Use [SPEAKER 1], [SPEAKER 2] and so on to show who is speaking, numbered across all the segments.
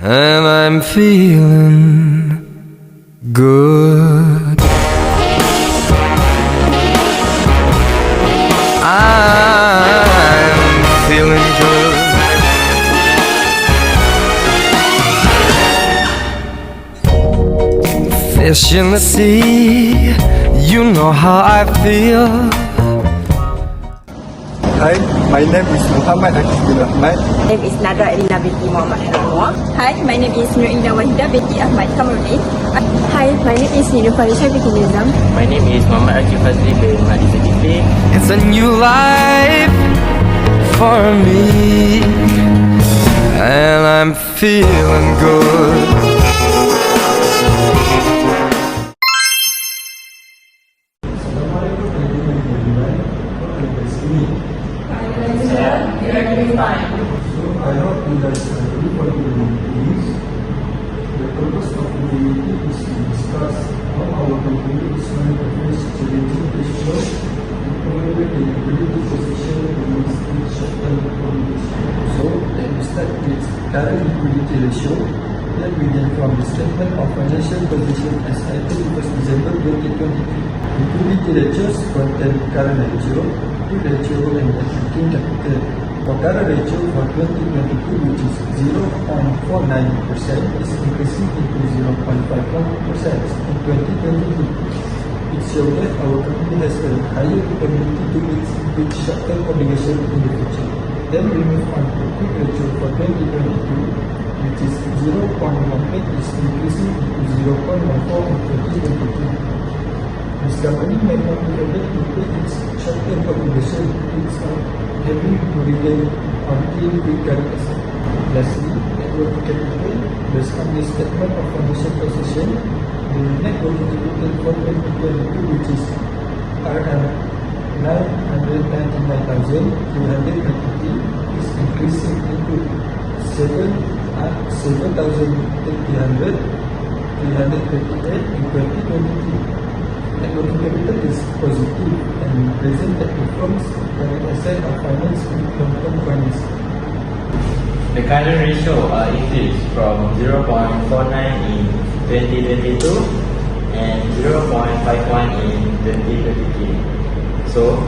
[SPEAKER 1] and I'm feeling good. I'm feeling good. Fish in the sea, you know how I feel.
[SPEAKER 2] Hi, my name is Muhammad Akif bin Ahmad.
[SPEAKER 3] My name is Nada Elina binti Muhammad Anwar. Hi, my name is Nur Indah Wahida binti Ahmad Kamarudin. Hi, my name is Nino Falisha binti Nizam.
[SPEAKER 4] My name is Muhammad Akif Fazli bin Madi Zulkifli.
[SPEAKER 1] It's a new life for me, and I'm feeling good.
[SPEAKER 2] I hope you guys are ready for the meeting. The purpose of the meeting is to discuss how our company is going to face challenging issues and provide the liquidity position against each short-term problems. So, let me start with current liquidity ratio. Then we begin from the statement of financial position as at 31st December 2023. Liquidity ratios contain current ratio, ratio, and working capital. For current ratio for 2022, which is 0.49%, is increasing into 0.51% in 2023. It shows that our company has a higher ability to meet short-term obligations in the future. Then we move on to quick ratio for 2022, which is 0.18, is increasing into 0.14 in 2022. This company may not be able to pay its short-term obligation it's having to regain until we current asset. Lastly, net working capital. Based on the statement of financial position, the net working capital for 2022, which is RM 999,320, is increasing into 7,328 in 2023. Net working capital is positive and present that the firm's current asset are financed with long-term finance.
[SPEAKER 4] The current ratio increased from 0.49 in 2022 and 0.51 in 2023. So,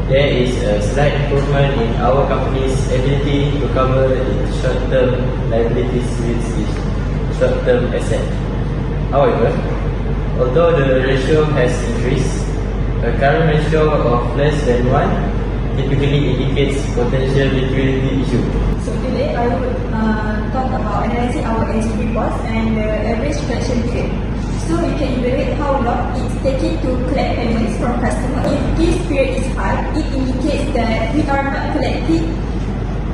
[SPEAKER 4] there is a slight improvement in our company's ability to cover its short-term liabilities with its short-term asset. However, although the ratio has increased, a current ratio of less than 1 typically indicates potential liquidity issue.
[SPEAKER 3] So today I will talk about analyzing our entry reports and the average collection period. So we can evaluate how long it's taking to collect payments from customers. If this period is high, it indicates that we are not collecting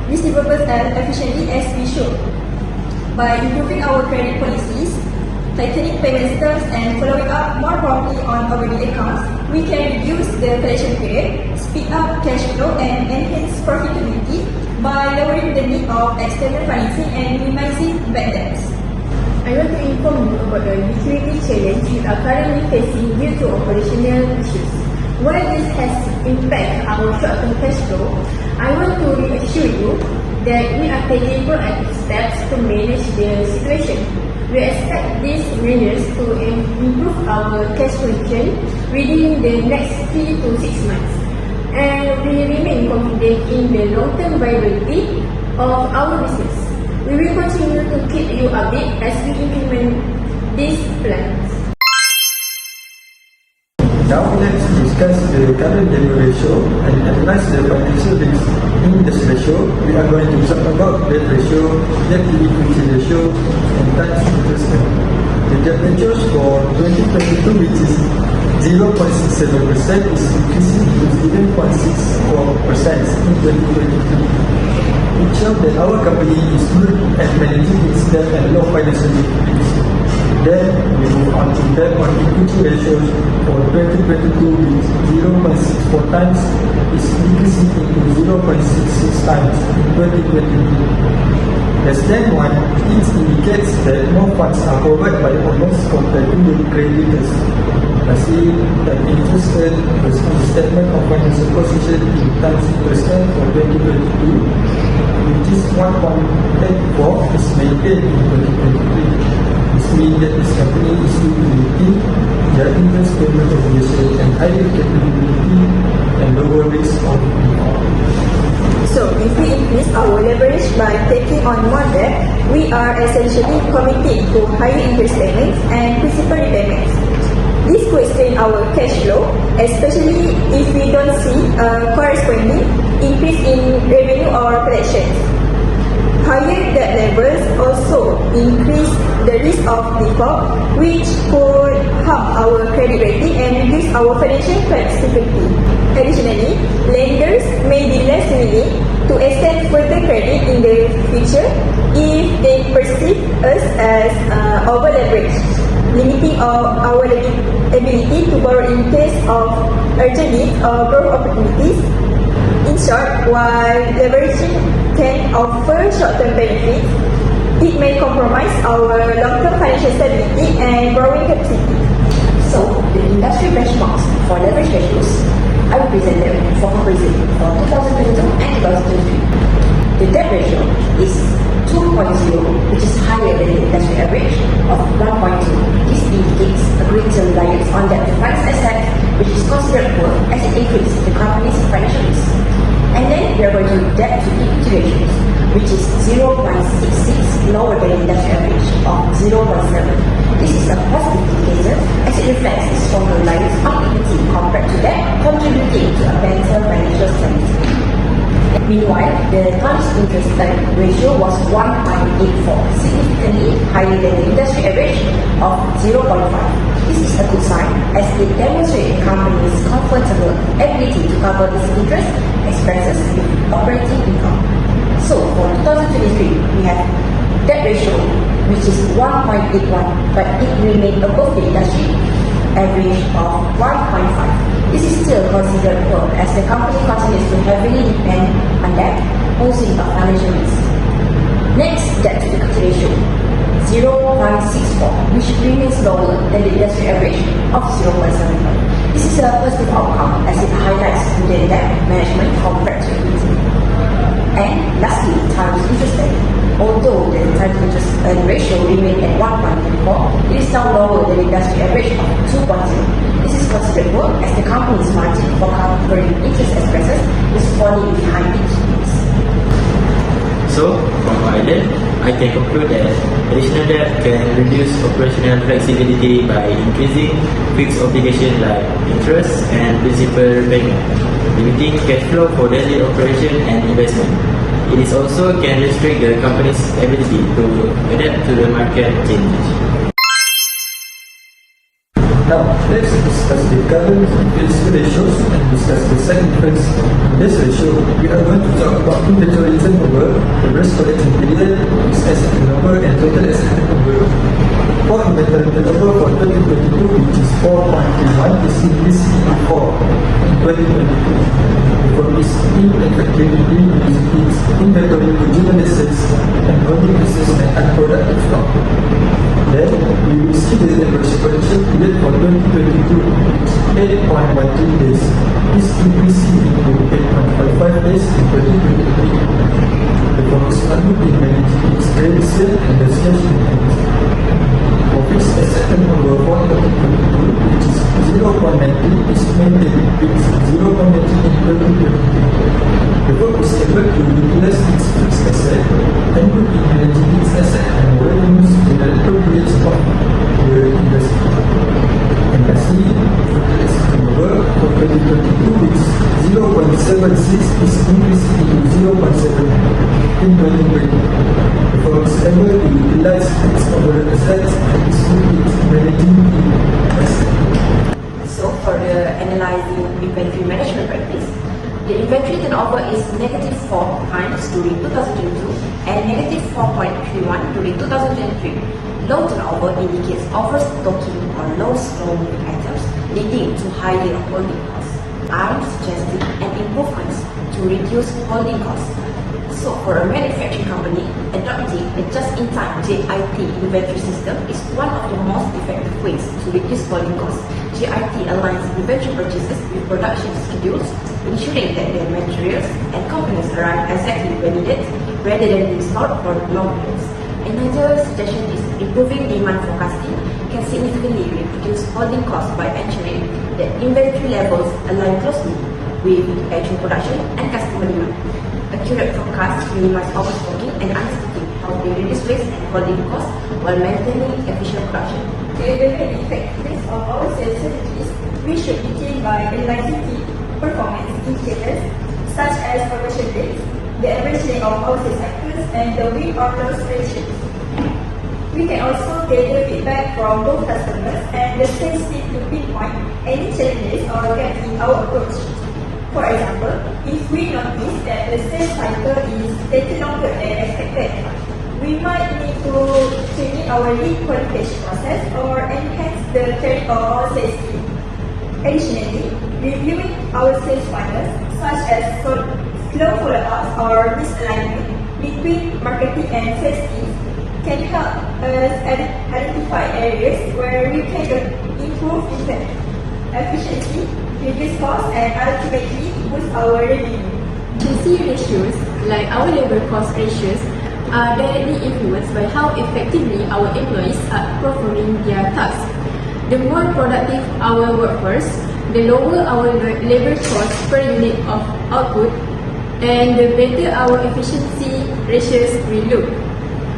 [SPEAKER 3] receivables as efficiently as we should. By improving our credit policies, tightening payment terms, and following up more promptly on overdue accounts, we can reduce the collection period, speed up cash flow, and enhance profitability by lowering the need of external financing and minimizing bad debts.
[SPEAKER 5] I want to inform you about the liquidity challenge we are currently facing due to operational issues. While this has impacted our short-term cash flow, I want to reassure you that we are taking proactive steps to manage the situation. We expect these measures to improve our cash position within the next 3 to 6 months, and we remain confident in the long-term viability of our business. We will continue to keep you updated as we implement these plans.
[SPEAKER 2] Now let's discuss the current debt ratio and analyze the financial risks. In this ratio, we are going to talk about debt ratio, debt to equity ratio, and times interest rate. The debt ratios for 2022, which is 0.67%, is increasing to 0.64% in 2023. It shows that our company is good at managing its debt and low financial liquidity. Then we move on to debt on equity ratios for 2022, with 0.64 times is increasing into 0.66 times in 2023. Less than 1, it indicates that more funds are provided by owners compared to the creditors. Lastly, the interest rate based on the statement of financial position in times interest rate for 2022, which is 1.84, is maintained in 2023. This means that this company is still meeting their interest payment obligation and higher capability and lower risk of default.
[SPEAKER 3] So, if we increase our leverage by taking on more debt, we are essentially committing to higher interest payments and principal repayments. This could strain our cash flow, especially if we don't see a corresponding increase in revenue or collections. Higher debt levels also increase the risk of default, which could harm our credit rating and reduce our financial flexibility. Additionally, lenders may be less willing to extend further credit in the future if they perceive us as over-leveraged, limiting our ability to borrow in case of urgent needs or growth opportunities. In short, while leveraging can offer short-term benefits, it may compromise our long-term financial stability and borrowing capacity.
[SPEAKER 6] So, the industry benchmarks for leverage ratios, I will present them for comparison for 2022 and 2023. The debt ratio is 2.0, which is higher than the industry average of 1.2. This indicates a greater reliance on debt to finance assets, which is considered poor as it increases the company's financial risk. And then we are going to debt to equity ratios, which is 0.66, lower than the industry average of 0.7. This is a positive indicator as it reflects a stronger reliance on equity compared to debt, contributing to a better financial stability. Meanwhile, the company's interest ratio was 1.84, significantly higher than the industry average of 0.5. This is a good sign as it demonstrates the company's comfortable ability to cover its interest expenses with operating income. So, for 2023, we have debt ratio which is 1.81, but it remained above the industry average of 1.5. This is still considered poor as the company continues to heavily depend on debt, posing a financial risk. Next, debt to equity ratio 0.64, which remains lower than the industry average of 0.75. This is a positive outcome as it highlights the debt management compared to equity. And lastly, time to interest rate. Although the time to interest ratio remained at 1.34, it is now lower than the industry average of 2.0. This is considered poor as the company's margin for covering interest expenses is falling behind its needs.
[SPEAKER 4] So, from my data, I can conclude that additional debt can reduce operational flexibility by increasing fixed obligations like interest and principal repayment, limiting cash flow for daily operation and investment. It is also can restrict the company's ability to adapt to the market changes.
[SPEAKER 2] Now, let's discuss the current efficiency ratios and discuss the second difference. In this ratio, we are going to talk about inventory turnover, reverse collection period, fixed asset turnover, and total asset turnover. For inventory turnover for 2022, which is 4.31, is increased before in 2022. For this ineffectively its inventory to generate sales and holding assets and unproductive stock. Then we will see the leverage collection period for 2022, which is 8.13 days. This increasing into 8.55 days in 2023. The focus on in managing its credit sale and the sales intent. For fixed asset turnover for 2022, which is 0.90, is maintained with 0.90 in 2023. The firm is able to utilize its fixed asset and good in managing its asset and revenues in the appropriate of the industry. And lastly, total asset turnover for 2022, which is 0.76, is increased to 0.7 in 2020. The firm is able to utilize its overall assets and is good in managing its assets.
[SPEAKER 6] So, for the analyzing inventory management practice, the inventory turnover is negative 4 times during 2022 and negative 4.31 during 2023. Low turnover indicates overstocking or low slow-moving items, leading to higher holding costs. I am suggesting an improvement to reduce holding costs. So, for a manufacturing company, adopting a just-in-time JIT inventory system is one of the most effective ways to reduce holding costs. JIT aligns inventory purchases with production schedules ensuring that the materials and components arrive exactly when needed rather than being stored for long periods. Another suggestion is improving demand forecasting can significantly reduce holding costs by ensuring that inventory levels align closely with actual production and customer demand. Accurate forecasts minimize overstocking and understocking, helping reduce waste and holding costs while maintaining efficient production.
[SPEAKER 3] To evaluate the effectiveness of our sales strategies, we should begin by analyzing key performance indicators such as conversion rates, the average length of our sales cycles, and the win or loss ratios. We can also gather feedback from both customers and the sales team to pinpoint any challenges or gaps in our approach. For example, if we notice that the sales cycle is taking longer than expected, we might need to change our lead qualification process or enhance the training of our sales team. Additionally, reviewing our sales funnels, such as slow follow-ups or misalignment between marketing and sales teams, can help us identify areas where we can improve efficiency, reduce costs, and ultimately boost our revenue.
[SPEAKER 5] GC ratios, like our labor cost ratios, are directly influenced by how effectively our employees are performing their tasks. The more productive our workforce, the lower our labor cost per unit of output, and the better our efficiency ratios will look.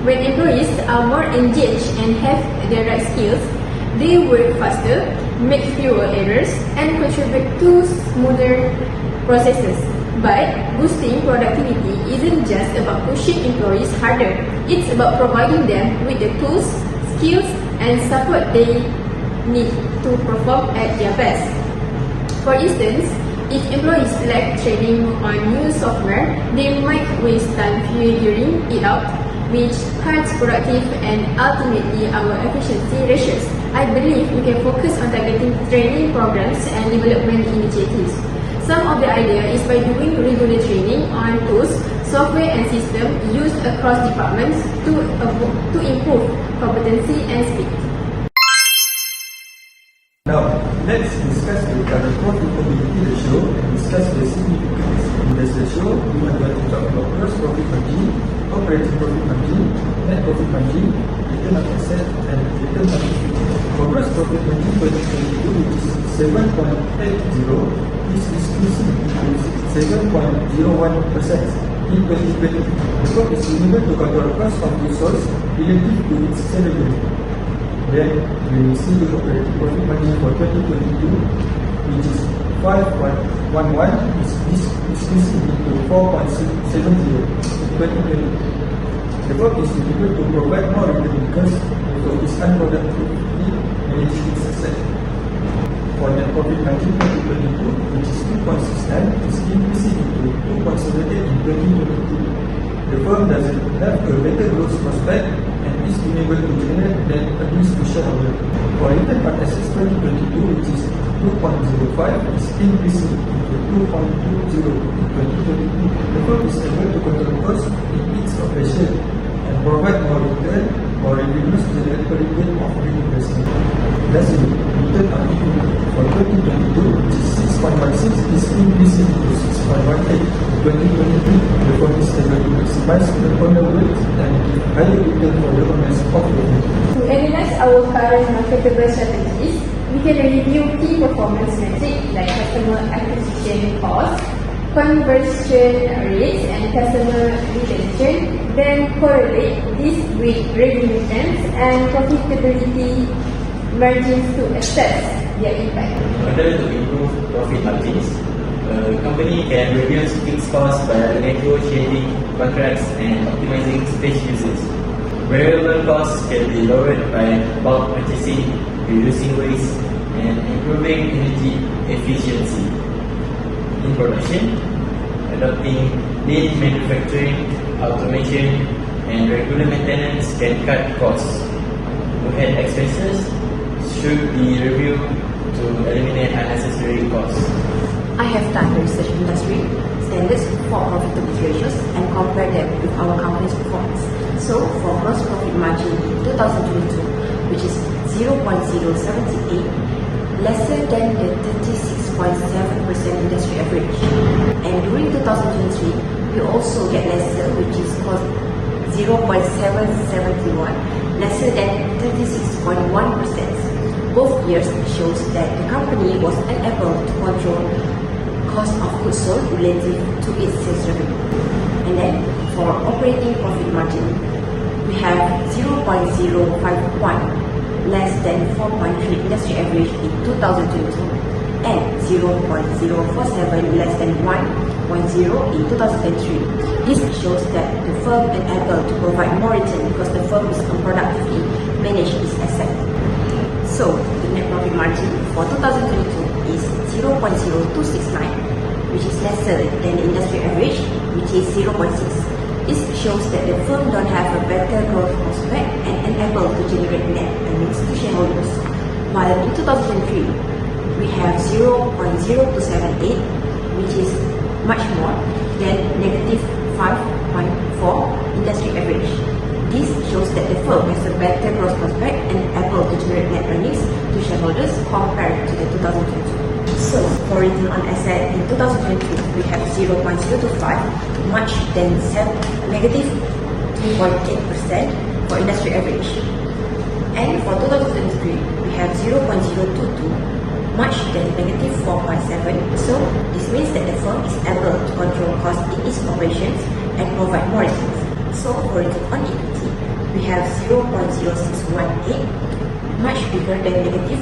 [SPEAKER 5] When employees are more engaged and have the right skills, they work faster, make fewer errors, and contribute to smoother processes. But boosting productivity isn't just about pushing employees harder, it's about providing them with the tools, skills, and support they need to perform at their best. For instance, if employees lack training on new software, they might waste time figuring it out, which hurts productive and ultimately our efficiency ratios. I believe we can focus on targeting training programs and development initiatives. Some of the idea is by doing regular training on tools, software and systems used across departments to improve competency and speed.
[SPEAKER 2] Now, let's discuss the profitability ratio and discuss the significance. In this ratio, we are going to talk about gross profit margin, operating profit margin, net profit margin, return on asset, and return on equity. For gross profit margin 2022, which is 7.80, this is increasing to 7.01% in 2020. The scope is similar to control cost of goods sold relative to its salary. Then we will see the operating profit margin for 2022, which is 5.11, is increasing to 4.70 in 2020. The work is difficult to provide more return because of its unproductively managing its asset. For net profit margin 2022, which is 2.69, is increasing to 2.78 in 2022. The firm doesn't have a better growth prospect and is unable to generate net earnings to shareholders. For return on assets 2022, which is 2.05, is increasing to 2.20 in 2022. The firm is able to control costs in its operation and provide more return or revenues generated per unit of reinvestment. Lastly, return on equity for 2022, which is 6.16, is increasing to 6.18 in 2023. The firm is able to maximize the owner wealth and give higher return for the owners of the firm.
[SPEAKER 5] To analyze our current marketable strategies, we can review key performance metrics like customer acquisition cost, conversion rates, and customer retention, then correlate this with revenue trends and profitability margins to assess their impact.
[SPEAKER 4] In order to improve profit margins, a company can reduce fixed costs by negotiating contracts and optimizing space uses. Variable costs can be lowered by bulk purchasing, reducing waste, and improving energy efficiency. In production, adopting lean manufacturing, automation, and regular maintenance can cut costs. Overhead expenses should be reviewed to eliminate unnecessary costs.
[SPEAKER 6] I have done research industry standards for profitability ratios and compare them with our company's performance. So, for gross profit margin in 2022, which is 0.078, lesser than the 36.5% industry average. And during 2023, we also get lesser, which is called 0.771, lesser than 36.1%. Both years shows that the company was unable to control cost of goods sold relative to its sales revenue. And then for operating profit margin, we have 0.051, less than 4.3 industry average in 2022, and 0.047 less than 1.0 in 2003. This shows that the firm is able to provide more return because the firm is unproductively manage its assets. So the net profit margin for 2022 is 0.0269, which is lesser than the industry average, which is 0.6. This shows that the firm don't have a better growth prospect and unable to generate net earnings to shareholders. While in 2003, we have 0.0278, which is much more than negative 5.4 industry average. This shows that the firm has a better growth prospect and able to generate net earnings to shareholders compared to the 2022. So, for return on asset in 2022, we have 0.025, much than negative 2.8% for industry average. And for 2023, we have 0.022, much than negative 4.7. So, this means that the firm is able to control costs in its operations and provide more returns. So, for return on equity, we have 0.0618, much bigger than negative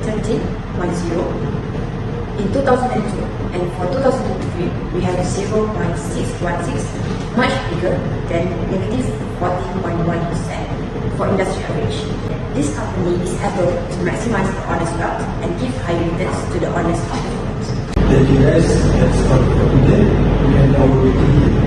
[SPEAKER 6] 13.0 in 2002, and for 2023, we have 0.616, much bigger than negative 14.1% for industry average. This company is able to maximize the owner's wealth and give high returns to the owners of the firms.
[SPEAKER 2] Thank you guys, that's all for today. We end our meeting here.